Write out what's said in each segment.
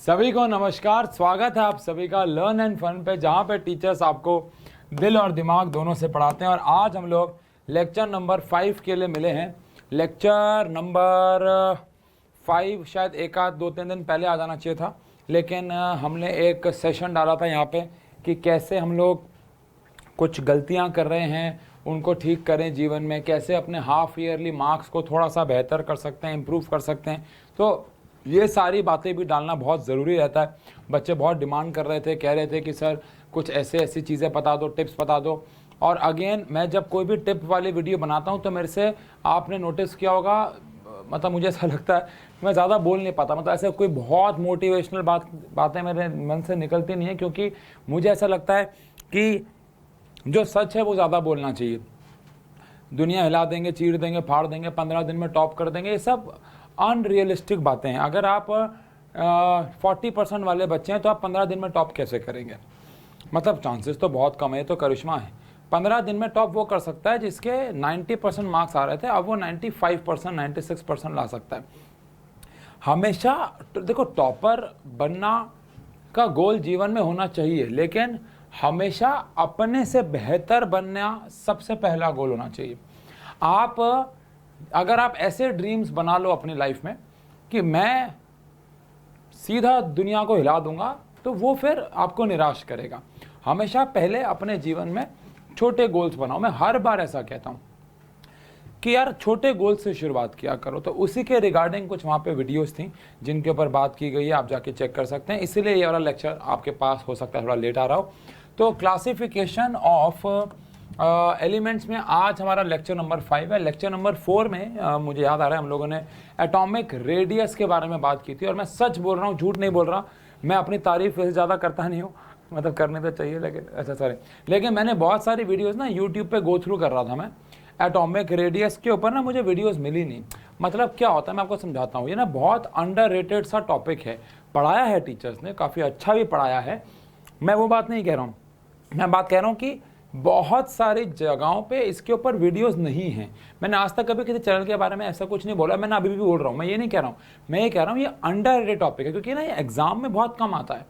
सभी को नमस्कार। स्वागत है आप सभी का लर्न एंड फन पे, जहाँ पे टीचर्स आपको दिल और दिमाग दोनों से पढ़ाते हैं। और आज हम लोग लेक्चर नंबर 5 के लिए मिले हैं। लेक्चर नंबर 5 शायद एक आध 2-3 दिन पहले आ जाना चाहिए था, लेकिन हमने एक सेशन डाला था यहाँ पे कि कैसे हम लोग कुछ गलतियाँ कर रहे हैं उनको ठीक करें जीवन में, कैसे अपने हाफ ईयरली मार्क्स को थोड़ा सा बेहतर कर सकते हैं, इम्प्रूव कर सकते हैं। तो ये सारी बातें भी डालना बहुत ज़रूरी रहता है। बच्चे बहुत डिमांड कर रहे थे, कह रहे थे कि सर कुछ ऐसी चीज़ें बता दो, टिप्स बता दो। और अगेन मैं जब कोई भी टिप वाली वीडियो बनाता हूँ तो मेरे से आपने नोटिस किया होगा, मतलब मुझे ऐसा लगता है मैं ज़्यादा बोल नहीं पाता, मतलब ऐसे कोई बहुत मोटिवेशनल बातें मेरे मन से निकलती नहीं है, क्योंकि मुझे ऐसा लगता है कि जो सच है वो ज़्यादा बोलना चाहिए। दुनिया हिला देंगे, चीर देंगे, फाड़ देंगे, 15 दिन में टॉप कर देंगे, ये सब अनरियलिस्टिक बातें हैं। अगर आप 40% वाले बच्चे हैं तो आप 15 दिन में टॉप कैसे करेंगे? मतलब चांसेस तो बहुत कम है, तो करिश्मा है। 15 दिन में टॉप वो कर सकता है जिसके 90% मार्क्स आ रहे थे, अब वो 95%, 96% ला सकता है। हमेशा देखो, टॉपर बनना का गोल जीवन में होना चाहिए, लेकिन हमेशा अपने से बेहतर बनना सबसे पहला गोल होना चाहिए। अगर आप ऐसे ड्रीम्स बना लो अपनी लाइफ में कि मैं सीधा दुनिया को हिला दूंगा, तो वो फिर आपको निराश करेगा। हमेशा पहले अपने जीवन में छोटे गोल्स बनाओ। मैं हर बार ऐसा कहता हूँ कि यार छोटे गोल से शुरुआत किया करो। तो उसी के रिगार्डिंग कुछ वहाँ पे वीडियोस थी जिनके ऊपर बात की गई है, आप जाके चेक कर सकते हैं। इसीलिए ये वाला लेक्चर आपके पास हो सकता है थोड़ा लेट आ रहा हो। तो क्लासिफिकेशन ऑफ एलिमेंट्स में आज हमारा लेक्चर नंबर 5 है। लेक्चर नंबर 4 में मुझे याद आ रहा है हम लोगों ने एटॉमिक रेडियस के बारे में बात की थी। और मैं सच बोल रहा हूँ, झूठ नहीं बोल रहा। मैं अपनी तारीफ वैसे ज़्यादा करता नहीं हूँ, मतलब करने तो चाहिए, लेकिन मैंने बहुत सारी वीडियोज़ ना यूट्यूब पर गो थ्रू कर रहा था मैं। एटॉमिक रेडियस के ऊपर ना मुझे वीडियोस मिली नहीं। मतलब क्या होता है मैं आपको समझाता हूँ। ये ना बहुत अंडररेटेड सा टॉपिक है। पढ़ाया है टीचर्स ने, काफ़ी अच्छा भी पढ़ाया है, मैं वो बात नहीं कह रहा हूँ। मैं बात कह रहा हूँ कि बहुत सारी जगहों पे इसके ऊपर वीडियोस नहीं हैं। मैंने आज तक कभी किसी चैनल के बारे में ऐसा कुछ नहीं बोला, मैंने अभी भी बोल रहा हूँ। मैं ये नहीं कह रहा हूँ, मैं ये कह रहा हूँ ये अंडररेटेड टॉपिक है, क्योंकि ना ये एग्जाम में बहुत कम आता है।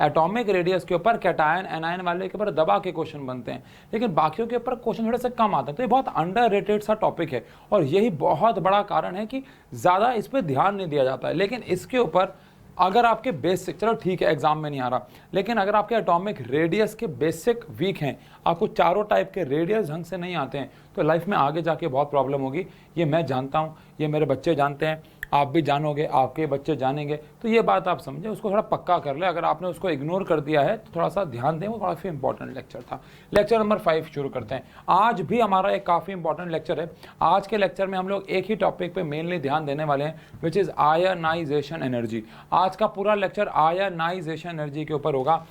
एटॉमिक रेडियस के ऊपर कैटायन एनायन वाले के ऊपर दबा के क्वेश्चन बनते हैं, लेकिन बाकियों के ऊपर क्वेश्चन थोड़े से कम आते हैं। तो ये बहुत अंडररेटेड सा टॉपिक है, और यही बहुत बड़ा कारण है कि ज़्यादा इस पर ध्यान नहीं दिया जाता है। लेकिन इसके ऊपर अगर आपके बेसिक, चलो ठीक है एग्जाम में नहीं आ रहा, लेकिन अगर आपके एटॉमिक रेडियस के बेसिक वीक हैं, आपको चारों टाइप के रेडियस ढंग से नहीं आते हैं, तो लाइफ में आगे जाके बहुत प्रॉब्लम होगी। ये मैं जानता हूँ, ये मेरे बच्चे जानते हैं, आप भी जानोगे, आपके बच्चे जानेंगे। तो ये बात आप समझे, उसको थोड़ा पक्का कर ले। अगर आपने उसको इग्नोर कर दिया है तो थोड़ा सा ध्यान दें, वो काफ़ी इंपॉर्टेंट लेक्चर था। लेक्चर नंबर 5 शुरू करते हैं। आज भी हमारा एक काफ़ी इंपॉर्टेंट लेक्चर है। आज के लेक्चर में हम लोग एक ही टॉपिक पे मेनली ध्यान देने वाले हैं, विच इज़ आयनाइजेशन एनर्जी। आज का पूरा लेक्चर आयनाइजेशन एनर्जी के ऊपर होगा।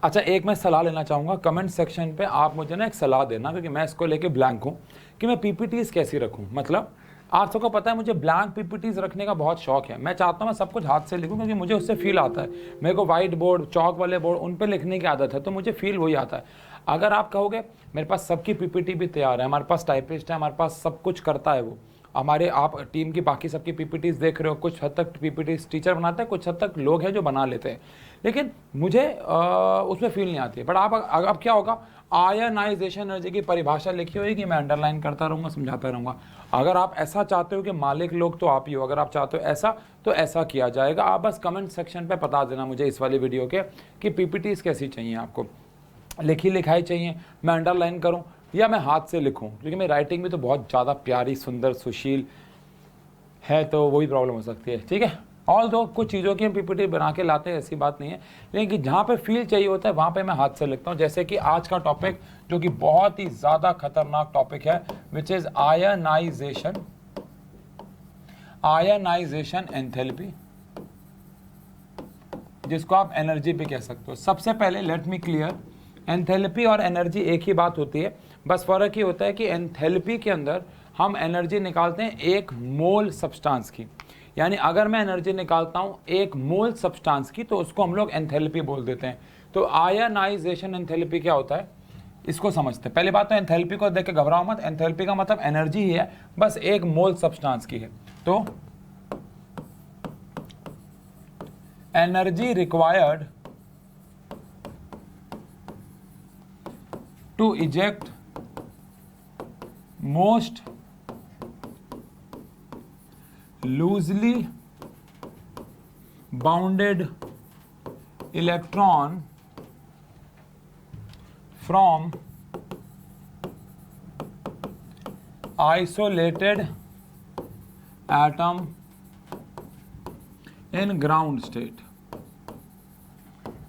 अच्छा, एक मैं सलाह लेना चाहूँगा, कमेंट सेक्शन पे आप मुझे ना एक सलाह देना, क्योंकि मैं इसको लेके ब्लैंक हूँ कि मैं पीपीटीज़ कैसी रखूँ। मतलब आप सबको पता है मुझे ब्लैंक पीपीटीज़ रखने का बहुत शौक है। मैं चाहता हूँ मैं सब कुछ हाथ से लिखूँ, क्योंकि मुझे उससे फील आता है। मेरे को वाइट बोर्ड, चौक वाले बोर्ड, उन पे लिखने की आदत है, तो मुझे फील वही आता है। अगर आप कहोगे मेरे पास सबकी पीपीटी भी तैयार है, हमारे पास टाइपिस्ट है, हमारे पास सब कुछ करता है वो, हमारे आप टीम की बाकी सबकी पीपीटीज देख रहे हो, कुछ हद तक पीपीटीज टीचर बनाते हैं, कुछ हद तक लोग हैं जो बना लेते हैं, लेकिन मुझे उसमें फील नहीं आती है। बट आप अब क्या होगा, आयनाइजेशन एनर्जी की परिभाषा लिखी होगी, मैं अंडरलाइन करता रहूँगा, समझाता रहूँगा। अगर आप ऐसा चाहते हो कि मालिक लोग तो आप ही हो, अगर आप चाहते हो ऐसा, तो ऐसा किया जाएगा। आप बस कमेंट सेक्शन पे बता देना मुझे इस वाली वीडियो के कि पीपीटीज कैसी चाहिए आपको, लिखी लिखाई चाहिए, मैं अंडरलाइन करूँ या मैं हाथ से लिखूं, क्योंकि मेरी राइटिंग भी तो बहुत ज़्यादा प्यारी, सुंदर, सुशील है, तो वही प्रॉब्लम हो सकती है। ठीक है, ऑल दो कुछ चीज़ों की हम पीपीटी बना के लाते हैं, ऐसी बात नहीं है, लेकिन जहाँ पे फील चाहिए होता है वहाँ पे मैं हाथ से लिखता हूँ। जैसे कि आज का टॉपिक जो कि बहुत ही ज़्यादा खतरनाक टॉपिक है, विच इज़ आयनाइजेशन एंथैल्पी, जिसको आप एनर्जी भी कह सकते हो। सबसे पहले लेट मी क्लियर, एंथैल्पी और एनर्जी एक ही बात होती है, बस फ़र्क ये होता है कि एंथैल्पी के अंदर हम एनर्जी निकालते हैं 1 मोल सब्सटेंस की। यानी अगर मैं एनर्जी निकालता हूँ 1 मोल सब्सटेंस की, तो उसको हम लोग एंथैल्पी बोल देते हैं। तो आयनाइजेशन एंथैल्पी क्या होता है, इसको समझते हैं। पहली बात तो एंथैल्पी को देख के घबराओ मत, एंथैल्पी का मतलब एनर्जी ही है, बस 1 मोल सब्सटेंस की है। तो energy required to eject most loosely bounded electron from isolated atom in ground state.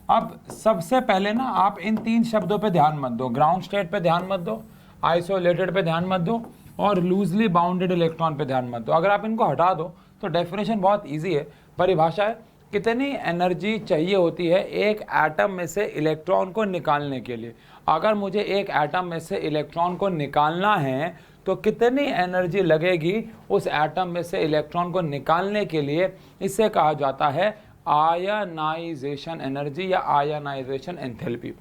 अब सबसे पहले ना आप इन तीन शब्दों पे ध्यान मत दो, ग्राउंड स्टेट पे ध्यान मत दो, आइसोलेटेड पे ध्यान मत दो और लूजली बाउंडेड इलेक्ट्रॉन पे ध्यान मत दो। अगर आप इनको हटा दो तो डेफिनेशन बहुत इजी है, परिभाषा है कितनी एनर्जी चाहिए होती है एक एटम में से इलेक्ट्रॉन को निकालने के लिए। अगर मुझे एक एटम में से इलेक्ट्रॉन को निकालना है तो कितनी एनर्जी लगेगी उस एटम में से इलेक्ट्रॉन को निकालने के लिए, इसे कहा जाता है आयनाइजेशन एनर्जी या आयनाइजेशन एंथैल्पी।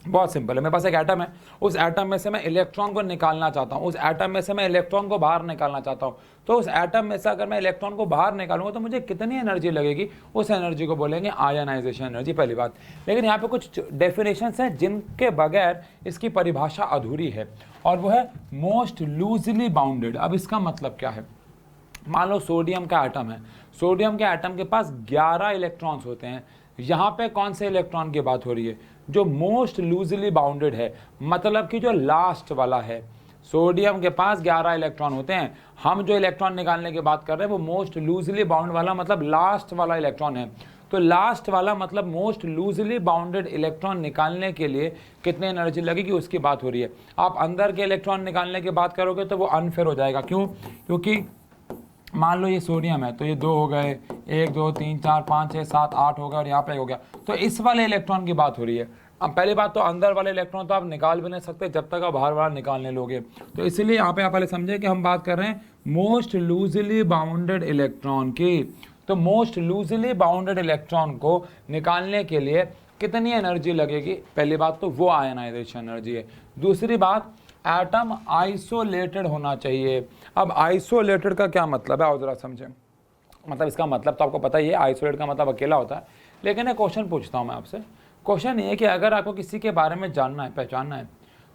बहुत सिंपल है, मेरे पास एक एटम है, उस एटम में से मैं इलेक्ट्रॉन को निकालना चाहता हूँ, उस एटम में से मैं इलेक्ट्रॉन को बाहर निकालना चाहता हूँ, तो उस एटम में से अगर मैं इलेक्ट्रॉन को बाहर निकालूंगा तो मुझे कितनी एनर्जी लगेगी, उस एनर्जी को बोलेंगे आयनाइजेशन एनर्जी, पहली बात। लेकिन यहाँ पे कुछ डेफिनेशंस हैं जिनके बगैर इसकी परिभाषा अधूरी है, और वो है मोस्ट लूजली बाउंडेड। अब इसका मतलब क्या है, मान लो सोडियम का एटम है, सोडियम के एटम के पास 11 इलेक्ट्रॉन्स होते हैं। यहाँ पे कौन से इलेक्ट्रॉन की बात हो रही है, जो मोस्ट लूजली बाउंडेड है, मतलब कि जो लास्ट वाला है। सोडियम के पास 11 इलेक्ट्रॉन होते हैं, हम जो इलेक्ट्रॉन निकालने की बात कर रहे हैं वो मोस्ट लूजली बाउंड वाला, मतलब लास्ट वाला इलेक्ट्रॉन है। तो लास्ट वाला मतलब मोस्ट लूजली बाउंडेड इलेक्ट्रॉन निकालने के लिए कितनी एनर्जी लगेगी उसकी बात हो रही है। आप अंदर के इलेक्ट्रॉन निकालने की बात करोगे तो वो अनफेयर हो जाएगा। क्यों? क्योंकि मान लो ये सोडियम है तो ये 2 हो गए, 1 2 3 4 5 6 7 8 हो गया और यहाँ पे 1 हो गया, तो इस वाले इलेक्ट्रॉन की बात हो रही है। अब पहली बात तो अंदर वाले इलेक्ट्रॉन तो आप निकाल भी नहीं सकते जब तक आप बाहर वाला निकालने लोगे, तो इसलिए यहाँ पे आप पहले समझे कि हम बात कर रहे हैं मोस्ट लूजली बाउंडेड इलेक्ट्रॉन की। तो मोस्ट लूजली बाउंडेड इलेक्ट्रॉन को निकालने के लिए कितनी एनर्जी लगेगी, पहली बात तो वो आयनाइजेशन एनर्जी है। दूसरी बात, एटम आइसोलेटेड होना चाहिए। अब आइसोलेटेड का क्या मतलब है, आओ जरा समझें। मतलब इसका मतलब तो आपको पता ही है, आइसोलेट का मतलब अकेला होता है। लेकिन एक क्वेश्चन पूछता हूँ मैं आपसे, क्वेश्चन ये है कि अगर आपको किसी के बारे में जानना है, पहचानना है,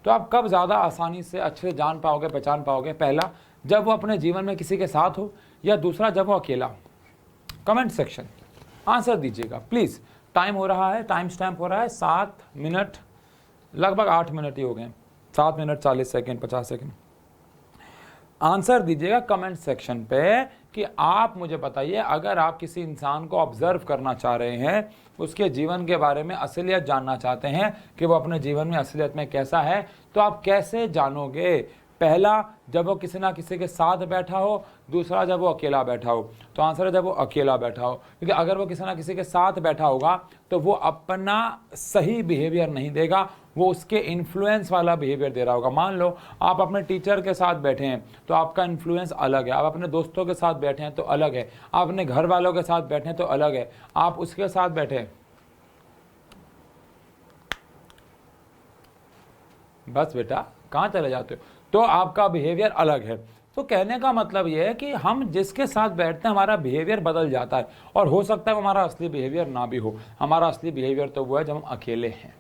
तो आप कब ज़्यादा आसानी से अच्छे से जान पाओगे, पहचान पाओगे? पहला, जब वो अपने जीवन में किसी के साथ हो, या दूसरा जब वो अकेला हो? कमेंट सेक्शन आंसर दीजिएगा प्लीज़। टाइम हो रहा है, टाइम स्टैम्प हो रहा है 7 मिनट, लगभग 8 मिनट ही हो गए, 7 मिनट 40 सेकेंड 50 सेकेंड। आंसर दीजिएगा कमेंट सेक्शन पे कि आप मुझे बताइए, अगर आप किसी इंसान को ऑब्जर्व करना चाह रहे हैं, उसके जीवन के बारे में असलियत जानना चाहते हैं कि वो अपने जीवन में असलियत में कैसा है, तो आप कैसे जानोगे? पहला, जब वो किसी ना किसी के साथ बैठा हो, दूसरा जब वो अकेला बैठा हो। तो आंसर है जब वो अकेला बैठा हो, क्योंकि अगर वो किसी ना किसी के साथ बैठा होगा तो वो अपना सही बिहेवियर नहीं देगा, वो उसके इन्फ्लुएंस वाला बिहेवियर दे रहा होगा। मान लो आप अपने टीचर के साथ बैठे हैं तो आपका इन्फ्लुएंस अलग है, आप अपने दोस्तों के साथ बैठे हैं तो अलग है, आप अपने घर वालों के साथ बैठे हैं तो अलग है, आप उसके साथ बैठे हैं, बस बेटा कहाँ चले जाते हो, तो आपका बिहेवियर अलग है। तो कहने का मतलब यह है कि हम जिसके साथ बैठते हैं हमारा बिहेवियर बदल जाता है, और हो सकता है हमारा असली बिहेवियर ना भी हो। हमारा असली बिहेवियर तो वो है जब हम अकेले हैं।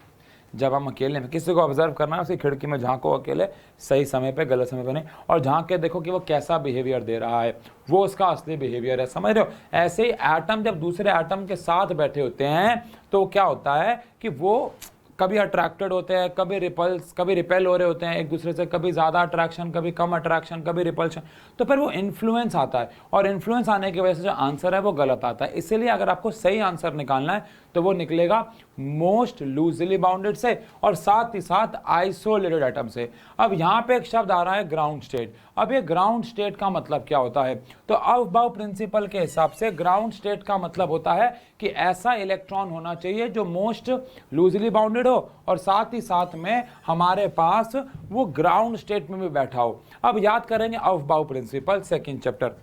जब हम अकेले में किसी को ऑब्जर्व करना है, उसकी खिड़की में झांको अकेले, सही समय पे गलत समय पे नहीं, और झांक के देखो कि वो कैसा बिहेवियर दे रहा है, वो उसका असली बिहेवियर है। समझ रहे हो? ऐसे ही एटम जब दूसरे एटम के साथ बैठे होते हैं तो क्या होता है कि वो कभी अट्रैक्टेड होते हैं, कभी रिपेल हो रहे होते हैं एक दूसरे से, कभी ज़्यादा अट्रैक्शन, कभी कम अट्रैक्शन, कभी रिपल्शन। तो फिर वो इन्फ्लुएंस आता है, और इन्फ्लुएंस आने की वजह से जो आंसर है वो गलत आता है। इसीलिए अगर आपको सही आंसर निकालना है तो वो निकलेगा मोस्ट लूजली बाउंडेड से, और साथ ही साथ आइसोलेटेड एटम से। अब यहाँ पे एक शब्द आ रहा है ग्राउंड स्टेट। अब ये ग्राउंड स्टेट का मतलब क्या होता है? तो अफबाउ प्रिंसिपल के हिसाब से ग्राउंड स्टेट का मतलब होता है कि ऐसा इलेक्ट्रॉन होना चाहिए जो मोस्ट लूजली बाउंडेड हो, और साथ ही साथ में हमारे पास वो ग्राउंड स्टेट में भी बैठा हो। अब याद करेंगे अफबाउ प्रिंसिपल, सेकंड चैप्टर।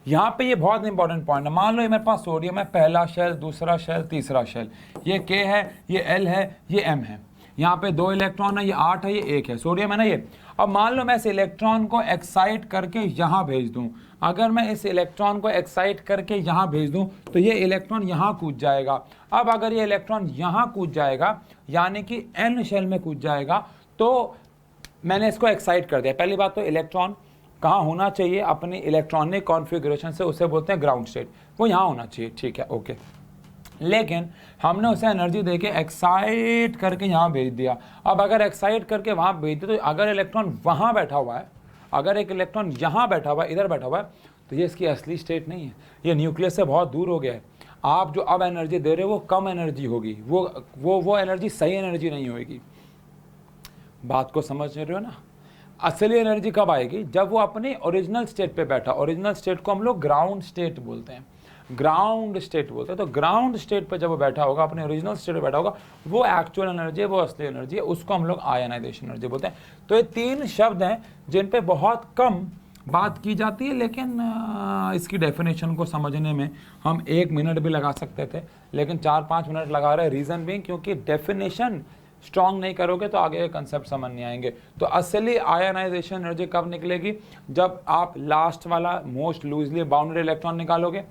यहाँ पे ये बहुत इंपॉर्टेंट पॉइंट है। मान लो ये मेरे पास सोडियम है, पहला शेल, दूसरा शेल, तीसरा शेल, ये K है, ये L है, ये M है। यहाँ पे 2 इलेक्ट्रॉन है, ये 8 है, ये 1 है, सोडियम है ना ये। अब मान लो मैं इस इलेक्ट्रॉन को एक्साइट करके यहाँ भेज दूँ, अगर मैं इस इलेक्ट्रॉन को एक्साइट करके यहाँ भेज दूँ तो ये इलेक्ट्रॉन यहाँ कूद जाएगा। अब अगर ये इलेक्ट्रॉन यहाँ कूद जाएगा यानी कि n शेल में कूद जाएगा, तो मैंने इसको एक्साइट कर दिया। पहली बात तो इलेक्ट्रॉन कहाँ होना चाहिए अपनी इलेक्ट्रॉनिक कॉन्फ़िगरेशन से, उसे बोलते हैं ग्राउंड स्टेट, वो यहाँ होना चाहिए, ठीक है, ओके। लेकिन हमने उसे एनर्जी देके एक्साइट करके यहाँ भेज दिया। अब अगर एक्साइट करके वहाँ भेज दिया तो अगर इलेक्ट्रॉन वहाँ बैठा हुआ है, अगर एक इलेक्ट्रॉन यहाँ बैठा हुआ है, इधर बैठा हुआ है, तो ये इसकी असली स्टेट नहीं है, ये न्यूक्लियस से बहुत दूर हो गया है। आप जो अब एनर्जी दे रहे हो वो कम एनर्जी होगी, वो एनर्जी सही एनर्जी नहीं होगी। बात को समझ रहे हो ना? असली एनर्जी कब आएगी? जब वो अपनी ओरिजिनल स्टेट पे बैठा। ओरिजिनल स्टेट को हम लोग ग्राउंड स्टेट बोलते हैं, ग्राउंड स्टेट बोलते हैं। तो ग्राउंड स्टेट पे जब वो बैठा होगा, अपने ओरिजिनल स्टेट पे बैठा होगा, वो एक्चुअल एनर्जी है, वो असली एनर्जी है, उसको हम लोग आयनाइजेशन एनर्जी बोलते हैं। तो ये 3 शब्द हैं जिन पे बहुत कम बात की जाती है, लेकिन इसकी डेफिनेशन को समझने में हम 1 मिनट भी लगा सकते थे, लेकिन 4-5 मिनट लगा रहे हैं। रीज़न भी क्योंकि डेफिनेशन स्ट्रॉन्ग नहीं करोगे तो आगे कंसेप्ट समझ नहीं आएंगे। तो असली आयनाइजेशन एनर्जी कब निकलेगी? जब आप लास्ट वाला मोस्ट लूजली बाउंडेड इलेक्ट्रॉन निकालोगे,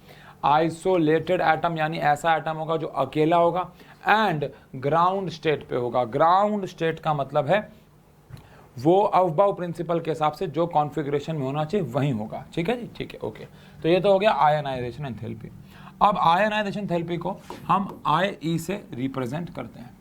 आइसोलेटेड एटम यानी ऐसा एटम होगा जो अकेला होगा, एंड ग्राउंड स्टेट पे होगा। ग्राउंड स्टेट का मतलब है वो अफबाउ प्रिंसिपल के हिसाब से जो कॉन्फ़िगरेशन में होना चाहिए वही होगा। ठीक है जी, ठीक है, ओके। तो ये तो हो गया आयनाइजेशन एंथैल्पी। अब आयनाइजेशन एंथैल्पी को हम IE से रिप्रेजेंट करते हैं।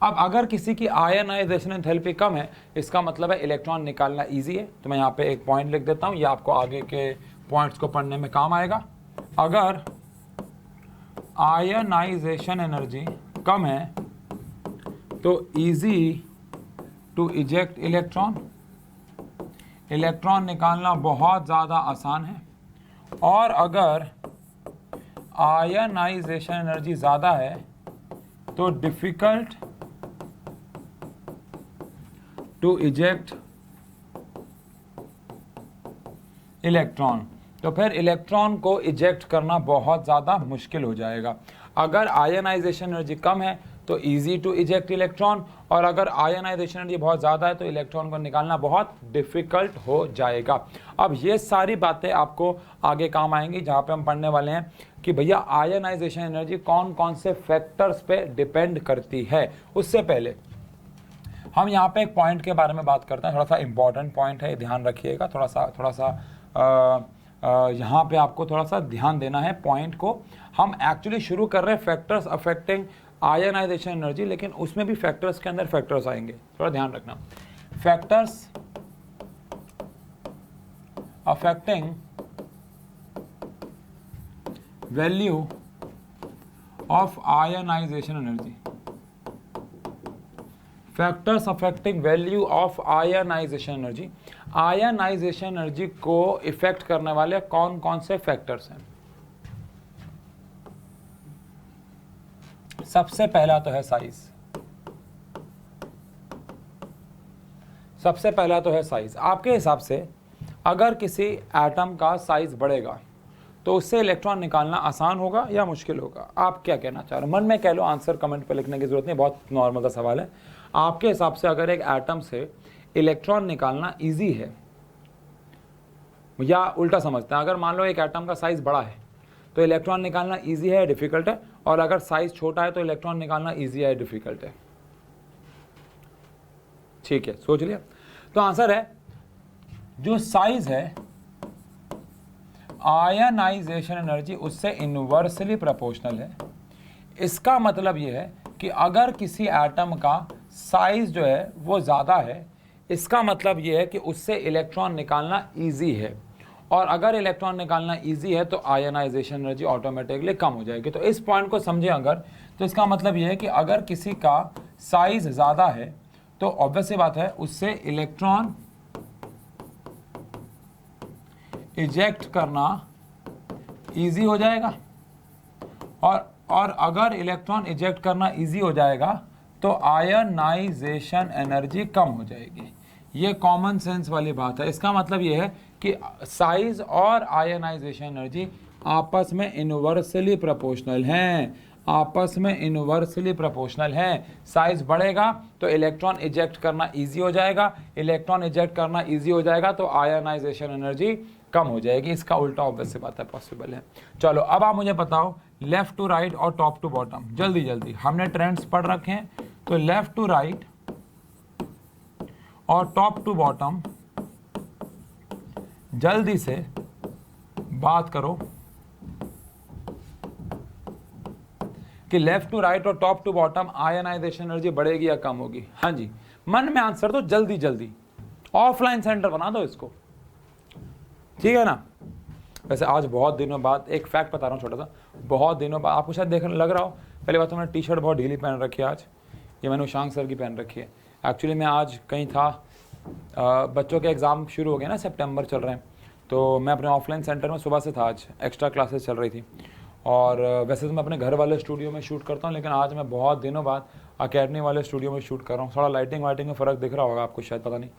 अब अगर किसी की आयनाइजेशन एंथैल्पी कम है, इसका मतलब है इलेक्ट्रॉन निकालना इजी है। तो मैं यहाँ पे एक पॉइंट लिख देता हूँ, ये आपको आगे के पॉइंट्स को पढ़ने में काम आएगा। अगर आयनाइजेशन एनर्जी कम है तो easy to eject electron, electron निकालना बहुत ज़्यादा आसान है। और अगर आयनाइजेशन एनर्जी ज़्यादा है तो डिफ़िकल्ट टू इजेक्ट इलेक्ट्रॉन, तो फिर इलेक्ट्रॉन को इजेक्ट करना बहुत ज़्यादा मुश्किल हो जाएगा। अगर आयनाइजेशन एनर्जी कम है तो इजी टू इजेक्ट इलेक्ट्रॉन, और अगर आयनाइजेशन एनर्जी बहुत ज़्यादा है तो इलेक्ट्रॉन को निकालना बहुत डिफ़िकल्ट हो जाएगा। अब ये सारी बातें आपको आगे काम आएंगी, जहाँ पे हम पढ़ने वाले हैं कि भैया आयनाइजेशन एनर्जी कौन कौन से फैक्टर्स पे डिपेंड करती है। उससे पहले हम यहाँ पे एक पॉइंट के बारे में बात करते हैं, थोड़ा सा इंपॉर्टेंट पॉइंट है, ध्यान रखिएगा। थोड़ा सा यहाँ पे आपको थोड़ा सा ध्यान देना है पॉइंट को। हम एक्चुअली शुरू कर रहे हैं फैक्टर्स अफेक्टिंग आयनाइजेशन एनर्जी, लेकिन उसमें भी फैक्टर्स के अंदर फैक्टर्स आएंगे, थोड़ा ध्यान रखना। Factors affecting value of ionization energy, factors affecting value of ionization energy. Ionization energy को इफेक्ट करने वाले कौन कौन से फैक्टर्स हैं? सबसे पहला तो है साइज। सबसे पहला तो है साइज। आपके हिसाब से अगर किसी एटम का साइज बढ़ेगा तो उससे इलेक्ट्रॉन निकालना आसान होगा या मुश्किल होगा? आप क्या कहना चाह रहे हो? मन में कह लो, आंसर कमेंट पे लिखने की जरूरत नहीं, बहुत नॉर्मल सा सवाल है। आपके हिसाब से अगर एक एटम से इलेक्ट्रॉन निकालना इजी है, या उल्टा समझते हैं, अगर मान लो एक एटम का साइज बड़ा है तो इलेक्ट्रॉन निकालना इजी है, डिफिकल्ट है, और अगर साइज छोटा है तो इलेक्ट्रॉन निकालना इजी है, डिफिकल्ट है? ठीक है, सोच लिया। तो आंसर है जो साइज है आयनाइजेशन एनर्जी उससे इनवर्सली प्रोपोर्शनल है। इसका मतलब यह है कि अगर किसी एटम का साइज जो है वो ज़्यादा है, इसका मतलब यह है कि उससे इलेक्ट्रॉन निकालना इजी है, और अगर इलेक्ट्रॉन निकालना इजी है तो आयनाइजेशन एनर्जी ऑटोमेटिकली कम हो जाएगी। तो इस पॉइंट को समझें अगर, तो इसका मतलब यह है कि अगर किसी का साइज ज़्यादा है तो ऑब्वियस सी बात है उससे इलेक्ट्रॉन इजेक्ट करना इजी हो जाएगा, और अगर इलेक्ट्रॉन इजेक्ट करना इजी हो जाएगा तो आयनाइजेशन एनर्जी कम हो जाएगी। ये कॉमन सेंस वाली बात है। इसका मतलब ये है कि साइज और आयनाइजेशन एनर्जी आपस में इनवर्सली प्रोपोर्शनल हैं। आपस में इन्वर्सली प्रोपोर्शनल हैं। साइज बढ़ेगा तो इलेक्ट्रॉन इजेक्ट करना इजी हो जाएगा, इलेक्ट्रॉन इजेक्ट करना इजी हो जाएगा तो आयनाइजेशन एनर्जी कम हो जाएगी। इसका उल्टा ऑब्वियस सी बात है पॉसिबल है। चलो अब आप मुझे बताओ लेफ्ट टू राइट और टॉप टू बॉटम, जल्दी जल्दी। हमने ट्रेंड्स पढ़ रखे हैं, तो लेफ्ट टू राइट और टॉप टू बॉटम जल्दी से बात करो कि लेफ्ट टू राइट और top to bottom ionization energy बढ़ेगी या कम होगी। हाँ जी, मन में आंसर दो जल्दी जल्दी, ऑफलाइन सेंटर बना दो इसको, ठीक है ना। वैसे आज बहुत दिनों बाद एक फैक्ट बता रहा हूँ छोटा सा, बहुत दिनों बाद आपको शायद देखने लग रहा हो, पहली बात तो मैंने टी शर्ट बहुत ढीली पहन रखी है आज, ये मैंने उशांक सर की पहन रखी है। एक्चुअली मैं आज कहीं था, बच्चों के एग्ज़ाम शुरू हो गए ना, सितंबर चल रहे हैं, तो मैं अपने ऑफलाइन सेंटर में सुबह से था, आज एक्स्ट्रा क्लासेस चल रही थी। और वैसे तो मैं अपने घर वाले स्टूडियो में शूट करता हूँ, लेकिन आज मैं बहुत दिनों बाद अकेडमी वाले स्टूडियो में शूट कर रहा हूँ। थोड़ा लाइटिंग वाइटिंग में फ़र्क दिख रहा होगा आपको शायद, पता नहीं,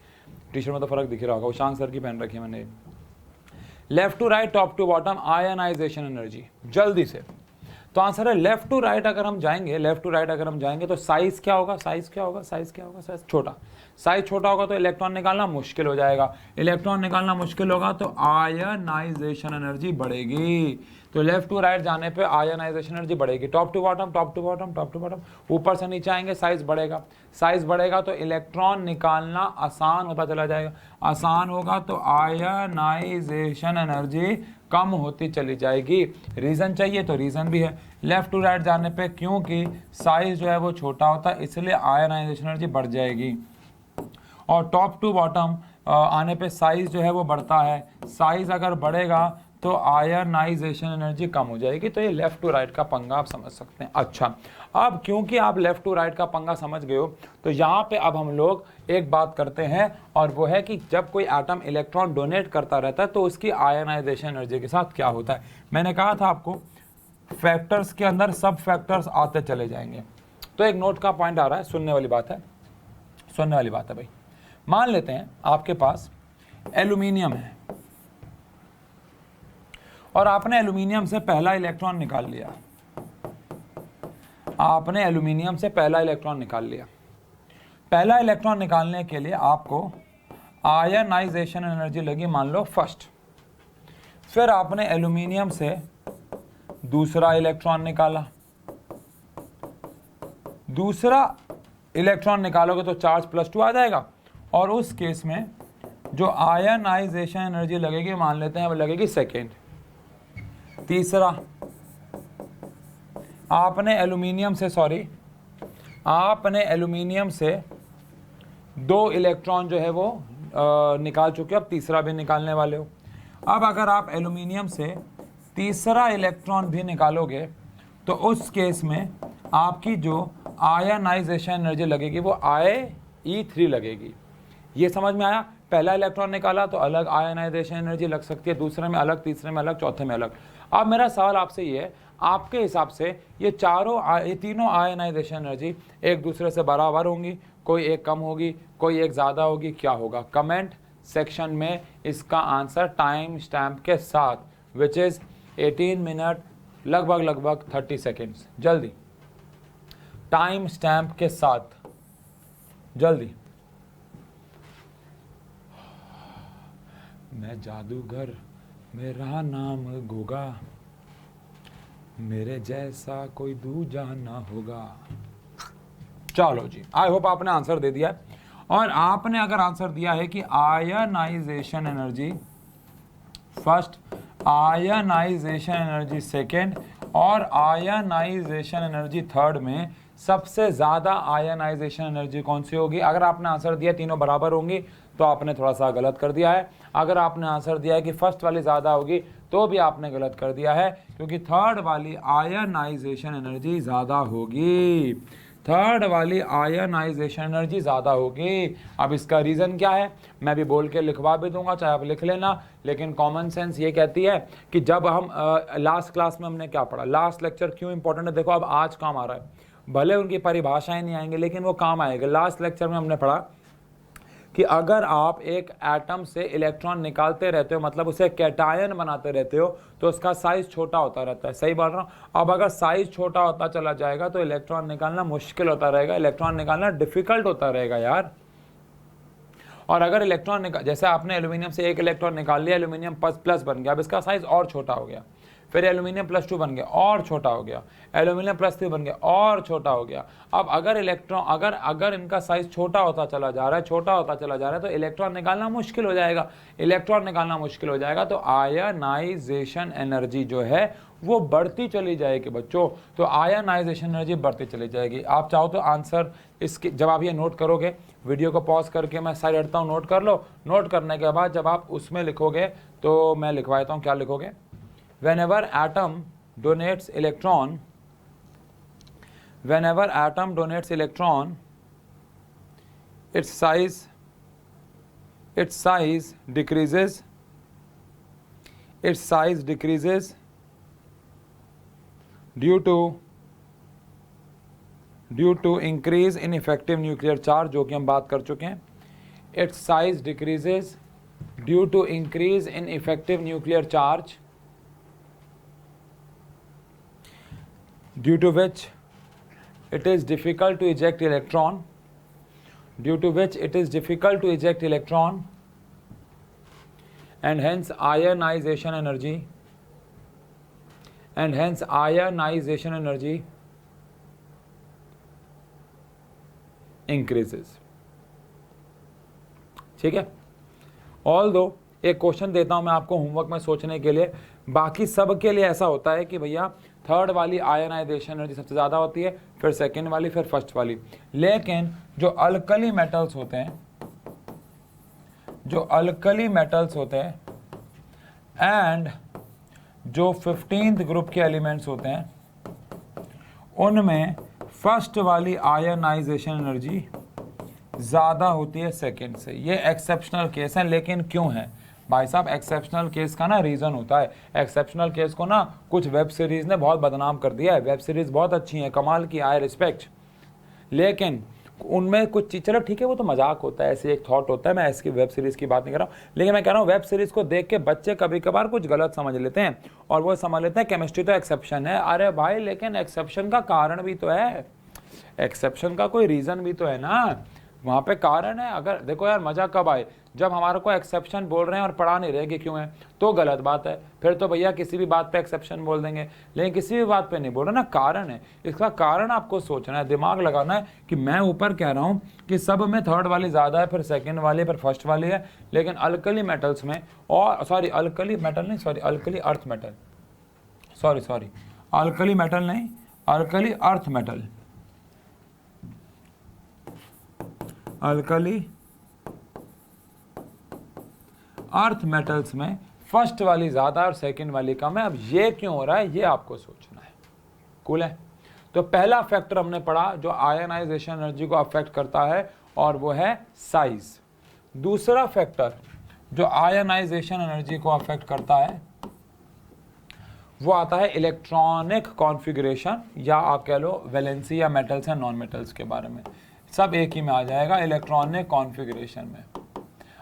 टी शर्ट में तो फ़र्क दिख रहा होगा। उशांक सर की पहन रखी है मैंने। Left to right top to bottom ionization energy जल्दी से, तो आंसर है लेफ्ट टू राइट। अगर हम जाएंगे लेफ्ट टू राइट अगर हम जाएंगे तो साइज क्या होगा, साइज क्या होगा, साइज क्या होगा, साइज छोटा। साइज छोटा होगा तो इलेक्ट्रॉन निकालना मुश्किल हो जाएगा, इलेक्ट्रॉन निकालना मुश्किल होगा तो आयनाइजेशन एनर्जी बढ़ेगी। तो लेफ्ट टू राइट जाने पे आयनाइजेशन एनर्जी बढ़ेगी। Top to bottom, top to bottom, top to bottom, ऊपर से नीचे आएंगे साइज बढ़ेगा, साइज बढ़ेगा तो इलेक्ट्रॉन निकालना आसान होता चला जाएगा, आसान होगा तो आयनाइजेशन एनर्जी कम होती चली जाएगी। रीज़न चाहिए तो रीज़न भी है लेफ्ट टू राइट जाने पे, क्योंकि साइज जो है वो छोटा होता है इसलिए आयनाइजेशन एनर्जी बढ़ जाएगी। और टॉप टू बॉटम आने पे साइज जो है वो बढ़ता है, साइज अगर बढ़ेगा तो आयनाइजेशन एनर्जी कम हो जाएगी। तो ये लेफ्ट टू राइट का पंगा आप समझ सकते हैं। अच्छा, अब क्योंकि आप लेफ्ट टू राइट का पंगा समझ गए हो तो यहाँ पे अब हम लोग एक बात करते हैं, और वो है कि जब कोई एटम इलेक्ट्रॉन डोनेट करता रहता है तो उसकी आयनाइजेशन एनर्जी के साथ क्या होता है। मैंने कहा था आपको फैक्टर्स के अंदर सब फैक्टर्स आते चले जाएंगे। तो एक नोट का पॉइंट आ रहा है, सुनने वाली बात है, सुनने वाली बात है भाई। मान लेते हैं आपके पास एल्यूमिनियम है और आपने एल्यूमिनियम से पहला इलेक्ट्रॉन निकाल लिया, आपने एल्यूमिनियम से पहला इलेक्ट्रॉन निकाल लिया। पहला इलेक्ट्रॉन निकालने के लिए आपको आयनाइजेशन एनर्जी लगी मान लो फर्स्ट, फिर आपने एल्यूमिनियम से दूसरा इलेक्ट्रॉन निकाला, दूसरा इलेक्ट्रॉन निकालोगे तो चार्ज +2 आ जाएगा, और उस केस में जो आयनाइजेशन एनर्जी लगेगी मान लेते हैं वो लगेगी सेकेंड। तीसरा, आपने एल्यूमिनियम से 2 इलेक्ट्रॉन जो है वो निकाल चुके हो, अब तीसरा भी निकालने वाले हो। अब अगर आप एल्यूमिनियम से तीसरा इलेक्ट्रॉन भी निकालोगे तो उस केस में आपकी जो आयनाइजेशन एनर्जी लगेगी वो Ie3 लगेगी। ये समझ में आया? पहला इलेक्ट्रॉन निकाला तो अलग आयनाइजेशन एनर्जी लग सकती है, दूसरे में अलग, तीसरे में अलग, चौथे में अलग। अब मेरा सवाल आपसे ये है, आपके हिसाब से ये तीनों आयनाइजेशन एनर्जी एक दूसरे से बराबर होंगी, कोई एक कम होगी, कोई एक ज़्यादा होगी, क्या होगा? कमेंट सेक्शन में इसका आंसर टाइम स्टैम्प के साथ, विच इज़ 18 मिनट लगभग 30 सेकेंड्स। जल्दी टाइम स्टैम्प के साथ, जल्दी। मैं जादूगर, मेरा नाम गोगा, मेरे जैसा कोई दूजा ना होगा। चलो जी, आई होप आपने आंसर दे दिया है। और आपने अगर आंसर दिया है कि ionization energy first, ionization energy second और आयनाइजेशन एनर्जी थर्ड में सबसे ज़्यादा आयनाइजेशन एनर्जी कौन सी होगी, अगर आपने आंसर दिया तीनों बराबर होंगी तो आपने थोड़ा सा गलत कर दिया है। अगर आपने आंसर दिया है कि फर्स्ट वाली ज़्यादा होगी तो भी आपने गलत कर दिया है, क्योंकि थर्ड वाली आयनाइजेशन एनर्जी ज़्यादा होगी, थर्ड वाली आयनाइजेशन एनर्जी ज़्यादा होगी। अब इसका रीज़न क्या है मैं भी बोल के लिखवा भी दूंगा, चाहे आप लिख लेना, लेकिन कॉमन सेंस ये कहती है कि जब हम लास्ट क्लास में हमने क्या पढ़ा, लास्ट लेक्चर क्यों इंपॉर्टेंट है, देखो अब आज काम आ रहा है, भले उनकी परिभाषाएं नहीं आएंगे लेकिन वो काम आएगा। लास्ट लेक्चर में हमने पढ़ा कि अगर आप एक एटम से इलेक्ट्रॉन निकालते रहते हो, मतलब उसे कैटायन बनाते रहते हो, तो उसका साइज छोटा होता रहता है। सही बोल रहा हूँ? अब अगर साइज छोटा होता चला जाएगा तो इलेक्ट्रॉन निकालना मुश्किल होता रहेगा, इलेक्ट्रॉन निकालना डिफिकल्ट होता रहेगा यार। और अगर इलेक्ट्रॉन निकाल, जैसे आपने एल्यूमिनियम से एक इलेक्ट्रॉन निकाल लिया, एल्यूमिनियम प्लस बन गया, अब इसका साइज और छोटा हो गया। फिर एल्यूमिनियम +2 बन गया और छोटा हो गया, एल्यूमिनियम +3 बन गया और छोटा हो गया। अब अगर इलेक्ट्रॉन अगर इनका साइज छोटा होता चला जा रहा है, छोटा होता चला जा रहा है, तो इलेक्ट्रॉन निकालना मुश्किल हो जाएगा। इलेक्ट्रॉन निकालना मुश्किल हो जाएगा तो आयनाइजेशन एनर्जी जो है वो बढ़ती चली जाएगी बच्चों। तो आयनाइजेशन एनर्जी बढ़ती चली जाएगी। आप चाहो तो आंसर इसके, जब आप ये नोट करोगे, वीडियो को पॉज करके मैं साइड हटता हूँ, नोट कर लो। नोट करने के बाद जब आप उसमें लिखोगे तो मैं लिखवा देता हूँ, क्या लिखोगे? Whenever atom donates electron, its size decreases due to increase in effective nuclear charge, जो कि हम बात कर चुके हैं। Its size decreases due to increase in effective nuclear charge, due to which it is difficult to eject electron, and hence ionization energy increases। ठीक है। Although एक क्वेश्चन देता हूं मैं आपको होमवर्क में सोचने के लिए, बाकी सब के लिए ऐसा होता है कि भैया थर्ड वाली आयनाइजेशन एनर्जी सबसे ज़्यादा होती है, फिर सेकेंड वाली, फिर फर्स्ट वाली। लेकिन जो अल्कली मेटल्स होते हैं, एंड जो 15th ग्रुप के एलिमेंट्स होते हैं, उनमें फर्स्ट वाली आयनाइजेशन एनर्जी ज़्यादा होती है सेकेंड से। ये एक्सेप्शनल केस है। लेकिन क्यों है भाई साहब? एक्सेप्शनल केस का ना रीज़न होता है। एक्सेप्शनल केस को ना कुछ वेब सीरीज़ ने बहुत बदनाम कर दिया है। वेब सीरीज़ बहुत अच्छी है, कमाल की, आई रिस्पेक्ट, लेकिन उनमें कुछ चीज़, चलो ठीक है वो तो मजाक होता है, ऐसे एक थॉट होता है, मैं इसकी वेब सीरीज़ की बात नहीं कर रहा हूँ। लेकिन मैं कह रहा हूँ वेब सीरीज़ को देख के बच्चे कभी कभार कुछ गलत समझ लेते हैं, और वो समझ लेते हैं केमिस्ट्री तो एक्सेप्शन है। अरे भाई लेकिन एक्सेप्शन का कारण भी तो है, एक्सेप्शन का कोई रीज़न भी तो है ना, वहाँ पे कारण है। अगर देखो यार, मजा कब आए? जब हमारे को एक्सेप्शन बोल रहे हैं और पढ़ा नहीं रहे कि क्यों है, तो गलत बात है। फिर तो भैया किसी भी बात पे एक्सेप्शन बोल देंगे, लेकिन किसी भी बात पे नहीं बोल रहे ना, कारण है। इसका कारण आपको सोचना है, दिमाग लगाना है कि मैं ऊपर कह रहा हूँ कि सब में थर्ड वाली ज़्यादा है, फिर सेकेंड वाली, फिर फर्स्ट वाली है, लेकिन अल्कली मेटल्स में, और सॉरी अल्कली मेटल नहीं, sorry alkali earth metal, sorry alkali metal नहीं, alkali earth metal, alkali earth metals में फर्स्ट वाली ज़्यादा और सेकंड वाली कम है। अब ये क्यों हो रहा है, ये आपको सोचना है। कूल है? तो पहला फैक्टर हमने पढ़ा जो आयनाइजेशन एनर्जी को अफेक्ट करता है, और वो है साइज। दूसरा फैक्टर जो आयनाइजेशन एनर्जी को अफेक्ट करता है वो आता है इलेक्ट्रॉनिक कॉन्फ़िगरेशन, या आप कह लो वैलेंसी या मेटल्स या नॉन मेटल्स के बारे में, सब एक ही में आ जाएगा, इलेक्ट्रॉनिक कॉन्फ़िगरेशन में।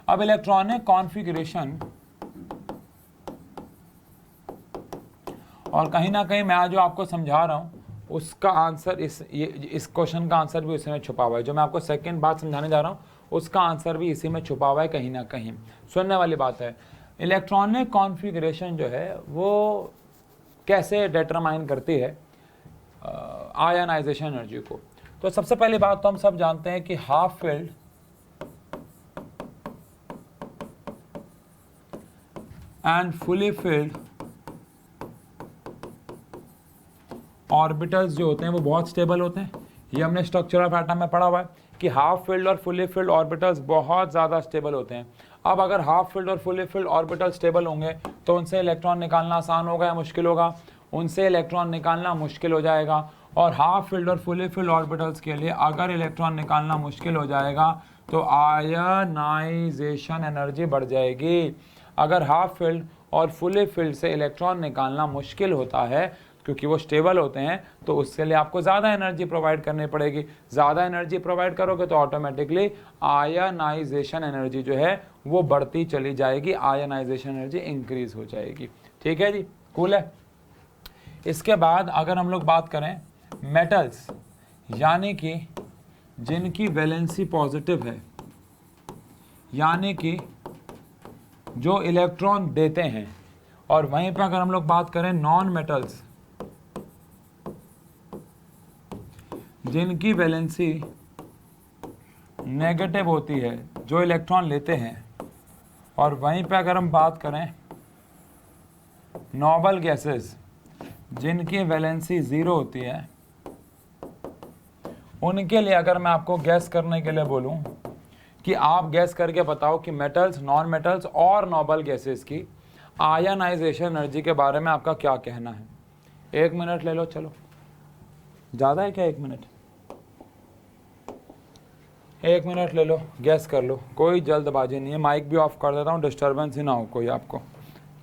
अब इलेक्ट्रॉनिक कॉन्फ़िगरेशन, और कहीं ना कहीं मैं आज जो आपको समझा रहा हूँ उसका आंसर इस क्वेश्चन का आंसर भी उसी में छुपा हुआ है। जो मैं आपको सेकंड बात समझाने जा रहा हूँ उसका आंसर भी इसी में छुपा हुआ है कहीं ना कहीं। सुनने वाली बात है। इलेक्ट्रॉनिक कॉन्फ़िगरेशन जो है वो कैसे डिटरमाइन करती है आयनाइजेशन एनर्जी को? तो सबसे पहली बात तो हम सब जानते हैं कि half filled and fully filled orbitals जो होते हैं वो बहुत स्टेबल होते हैं। ये हमने स्ट्रक्चर ऑफ एटम में पढ़ा हुआ है कि हाफ फिल्ड और फुली फिल्ड ऑर्बिटल्स बहुत ज़्यादा स्टेबल होते हैं। अब अगर हाफ फिल्ड और फुली फिल्ड ऑर्बिटल स्टेबल होंगे तो उनसे इलेक्ट्रॉन निकालना आसान होगा या मुश्किल होगा? उनसे इलेक्ट्रॉन निकालना मुश्किल हो जाएगा। और हाफ फिल्ड और फुली फिल्ड ऑर्बिटल्स के लिए अगर इलेक्ट्रॉन निकालना मुश्किल हो जाएगा तो आयनाइजेशन एनर्जी बढ़ जाएगी। अगर हाफ फिल्ड और फुली फिल्ड से इलेक्ट्रॉन निकालना मुश्किल होता है क्योंकि वो स्टेबल होते हैं, तो उसके लिए आपको ज़्यादा एनर्जी प्रोवाइड करनी पड़ेगी। ज़्यादा एनर्जी प्रोवाइड करोगे तो ऑटोमेटिकली आयनाइजेशन एनर्जी जो है वो बढ़ती चली जाएगी, आयनाइजेशन एनर्जी इंक्रीज हो जाएगी। ठीक है जी, कूल है। इसके बाद अगर हम लोग बात करें मेटल्स, यानी कि जिनकी वैलेंसी पॉजिटिव है, यानी कि जो इलेक्ट्रॉन देते हैं, और वहीं पर अगर हम लोग बात करें नॉन मेटल्स, जिनकी वैलेंसी नेगेटिव होती है, जो इलेक्ट्रॉन लेते हैं, और वहीं पे अगर हम बात करें नोबल गैसेस, जिनकी वैलेंसी ज़ीरो होती है, उनके लिए अगर मैं आपको गैस करने के लिए बोलूं कि आप गैस करके बताओ कि मेटल्स, नॉन मेटल्स और नोबल गैसेस की आयनाइजेशन एनर्जी के बारे में आपका क्या कहना है। 1 मिनट ले लो, चलो ज़्यादा है क्या 1 मिनट? 1 मिनट ले लो, गैस कर लो, कोई जल्दबाजी नहीं है। माइक भी ऑफ कर देता हूँ, डिस्टर्बेंस ही ना हो कोई आपको।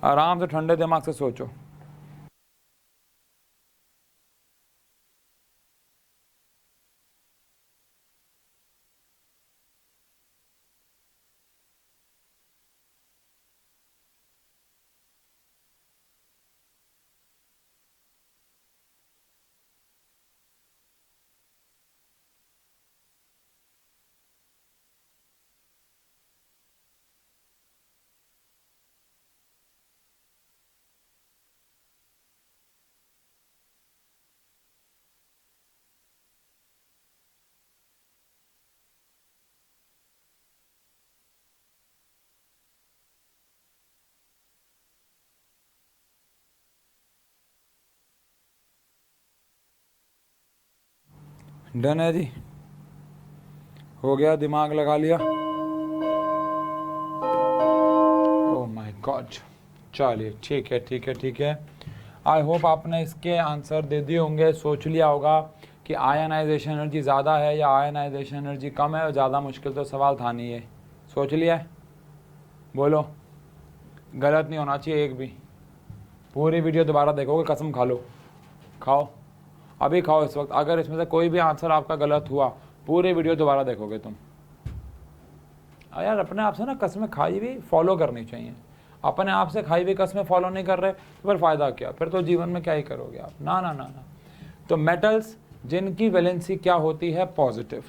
आराम से ठंडे दिमाग से सोचो। डन है जी, हो गया, दिमाग लगा लिया। ओह माय गॉड, चलिए ठीक है ठीक है ठीक है। आई होप आपने इसके आंसर दे दिए होंगे, सोच लिया होगा कि आयनाइजेशन एनर्जी ज़्यादा है या आयनाइजेशन एनर्जी कम है। और ज़्यादा मुश्किल तो सवाल था नहीं, है सोच लिया है? बोलो, गलत नहीं होना चाहिए एक भी। पूरी वीडियो दोबारा देखोगे, कसम खा लो, खाओ अभी खाओ इस वक्त। अगर इसमें से कोई भी आंसर आपका गलत हुआ, पूरी वीडियो दोबारा देखोगे तुम। यार अपने आप से ना कसमें खाई हुई फॉलो करनी चाहिए। अपने आप से खाई हुई कसमें फॉलो नहीं कर रहे तो फिर फ़ायदा क्या? फिर तो जीवन में क्या ही करोगे आप? ना ना ना ना। तो मेटल्स जिनकी वैलेंसी क्या होती है? पॉजिटिव।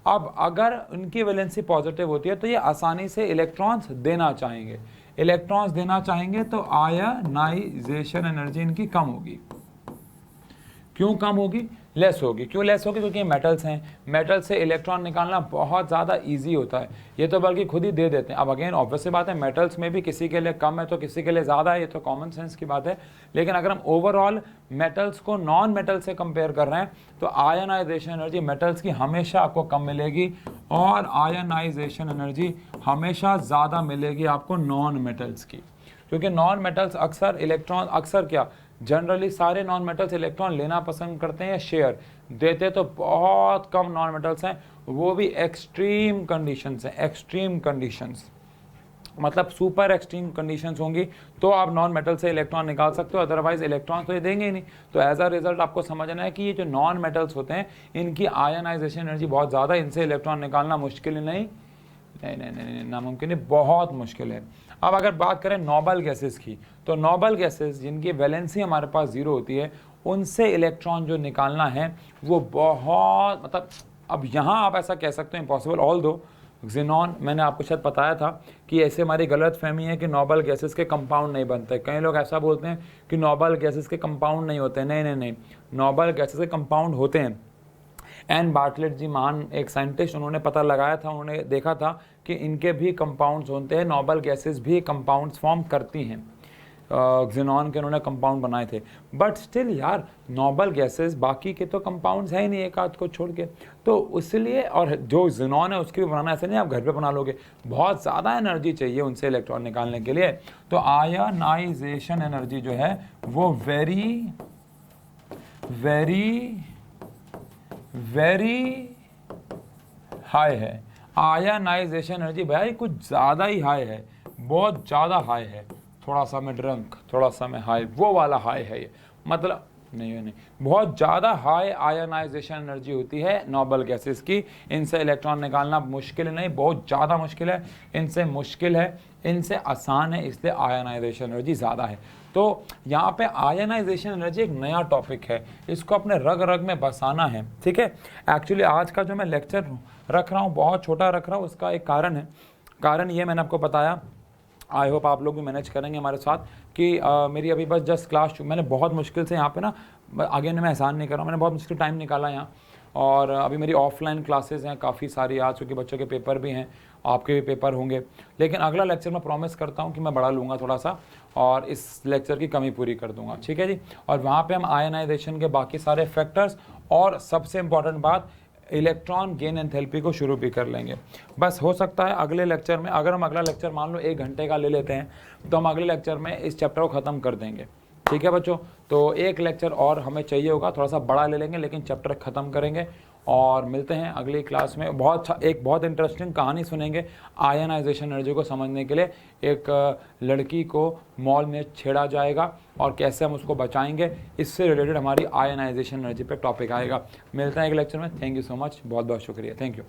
अब अगर उनकी वैलेंसी पॉजिटिव होती है तो ये आसानी से इलेक्ट्रॉन्स देना चाहेंगे। इलेक्ट्रॉन्स देना चाहेंगे तो आयनाइजेशन एनर्जी इनकी कम होगी। क्यों कम होगी? लेस होगी। क्यों लेस होगी? क्योंकि ये मेटल्स हैं। मेटल से इलेक्ट्रॉन निकालना बहुत ज़्यादा इजी होता है, ये तो बल्कि खुद ही दे देते हैं। अब अगेन ऑब्वियस सी बात है, मेटल्स में भी किसी के लिए कम है तो किसी के लिए ज़्यादा है, ये तो कॉमन सेंस की बात है। लेकिन अगर हम ओवरऑल मेटल्स को नॉन मेटल से कंपेयर कर रहे हैं तो आयनाइजेशन एनर्जी मेटल्स की हमेशा आपको कम मिलेगी, और आयनाइजेशन एनर्जी हमेशा ज़्यादा मिलेगी आपको नॉन मेटल्स की। क्योंकि नॉन मेटल्स अक्सर इलेक्ट्रॉन, अक्सर क्या, जनरली सारे नॉन मेटल्स इलेक्ट्रॉन लेना पसंद करते हैं या शेयर देते तो बहुत कम नॉन मेटल्स हैं, वो भी एक्सट्रीम कंडीशंस हैं। एक्सट्रीम कंडीशंस मतलब सुपर एक्सट्रीम कंडीशंस होंगी तो आप नॉन मेटल से इलेक्ट्रॉन निकाल सकते हो, अदरवाइज इलेक्ट्रॉन तो ये देंगे ही नहीं। तो एज अ रिजल्ट आपको समझना है कि ये जो नॉन मेटल्स होते हैं इनकी आयनाइजेशन एनर्जी बहुत ज़्यादा, इनसे इलेक्ट्रॉन निकालना मुश्किल नहीं, नहीं नहीं नहीं, नहीं नामुमकिन नहीं, बहुत मुश्किल है। अब अगर बात करें नोबल गैसेस की, तो नोबल गैसेस जिनकी वैलेंसी हमारे पास ज़ीरो होती है, उनसे इलेक्ट्रॉन जो निकालना है वो बहुत, मतलब अब यहाँ आप ऐसा कह सकते हो इम्पॉसिबल। ऑल दो ज़ीनॉन, मैंने आपको शायद बताया था कि ऐसे हमारी गलत फहमी है कि नोबल गैसेस के कंपाउंड नहीं बनते। कई लोग ऐसा बोलते हैं कि नोबल गैसेस के कंपाउंड नहीं होते। नहीं नहीं नहीं, नोबल गैसेस के कंपाउंड होते हैं। एन बार्टलेट जी, महान एक साइंटिस्ट, उन्होंने पता लगाया था, उन्होंने देखा था कि इनके भी कंपाउंड्स होते हैं, नोबल गैसेस भी कंपाउंड्स फॉर्म करती हैं। ज़ीनॉन के उन्होंने कंपाउंड बनाए थे। बट स्टिल यार, नोबल गैसेस बाकी के तो कंपाउंड्स है ही नहीं, एक आध को छोड़ के। तो इसलिए, और जो ज़ीनॉन है उसकी भी बनाना ऐसे नहीं आप घर पे बना लोगे, बहुत ज़्यादा एनर्जी चाहिए उनसे इलेक्ट्रॉन निकालने के लिए। तो आयनाइजेशन एनर्जी जो है वो वेरी वेरी वेरी हाई है। आयनाइजेशन एनर्जी भाई कुछ ज़्यादा ही हाई है, बहुत ज़्यादा हाई है। थोड़ा सा मैं ड्रंक, थोड़ा सा मैं हाई, वो वाला हाई है ये। मतलब नहीं, बहुत ज़्यादा हाई आयनाइजेशन एनर्जी होती है नोबल गैसेस की। इनसे इलेक्ट्रॉन निकालना मुश्किल नहीं, बहुत ज़्यादा मुश्किल है। इनसे मुश्किल है, इनसे आसान है, इसलिए आयनाइजेशन एनर्जी ज़्यादा है। तो यहाँ पे आयनाइजेशन एनर्जी एक नया टॉपिक है, इसको अपने रग रग में बसाना है, ठीक है। एक्चुअली आज का जो मैं लेक्चर रख रहा हूँ बहुत छोटा रख रहा हूँ, उसका एक कारण है। कारण ये मैंने आपको बताया, आई होप आप लोग भी मैनेज करेंगे हमारे साथ कि मेरी अभी बस जस्ट क्लास, मैंने बहुत मुश्किल से यहाँ पे ना, आगे मैं एहसान नहीं कर रहा हूँ, मैंने बहुत मुश्किल टाइम निकाला यहाँ। और अभी मेरी ऑफलाइन क्लासेस हैं काफ़ी सारी आज, क्योंकि बच्चों के पेपर भी हैं, आपके भी पेपर होंगे। लेकिन अगला लेक्चर मैं प्रॉमिस करता हूँ कि मैं बढ़ा लूँगा थोड़ा सा, और इस लेक्चर की कमी पूरी कर दूँगा, ठीक है जी। और वहाँ पर हम आयनाइजेशन के बाकी सारे फैक्टर्स और सबसे इम्पॉर्टेंट बात इलेक्ट्रॉन गेन एंथैल्पी को शुरू भी कर लेंगे। बस हो सकता है अगले लेक्चर में, अगर हम अगला लेक्चर मान लो 1 घंटे का ले लेते हैं, तो हम अगले लेक्चर में इस चैप्टर को ख़त्म कर देंगे, ठीक है बच्चों। तो एक लेक्चर और हमें चाहिए होगा, थोड़ा सा बड़ा ले लेंगे, लेकिन चैप्टर ख़त्म करेंगे। और मिलते हैं अगली क्लास में। एक बहुत इंटरेस्टिंग कहानी सुनेंगे आयनाइजेशन एनर्जी को समझने के लिए। एक लड़की को मॉल में छेड़ा जाएगा और कैसे हम उसको बचाएंगे, इससे रिलेटेड हमारी आयनाइजेशन एनर्जी पे टॉपिक आएगा। मिलते हैं एक लेक्चर में। थैंक यू सो मच, बहुत बहुत शुक्रिया, थैंक यू।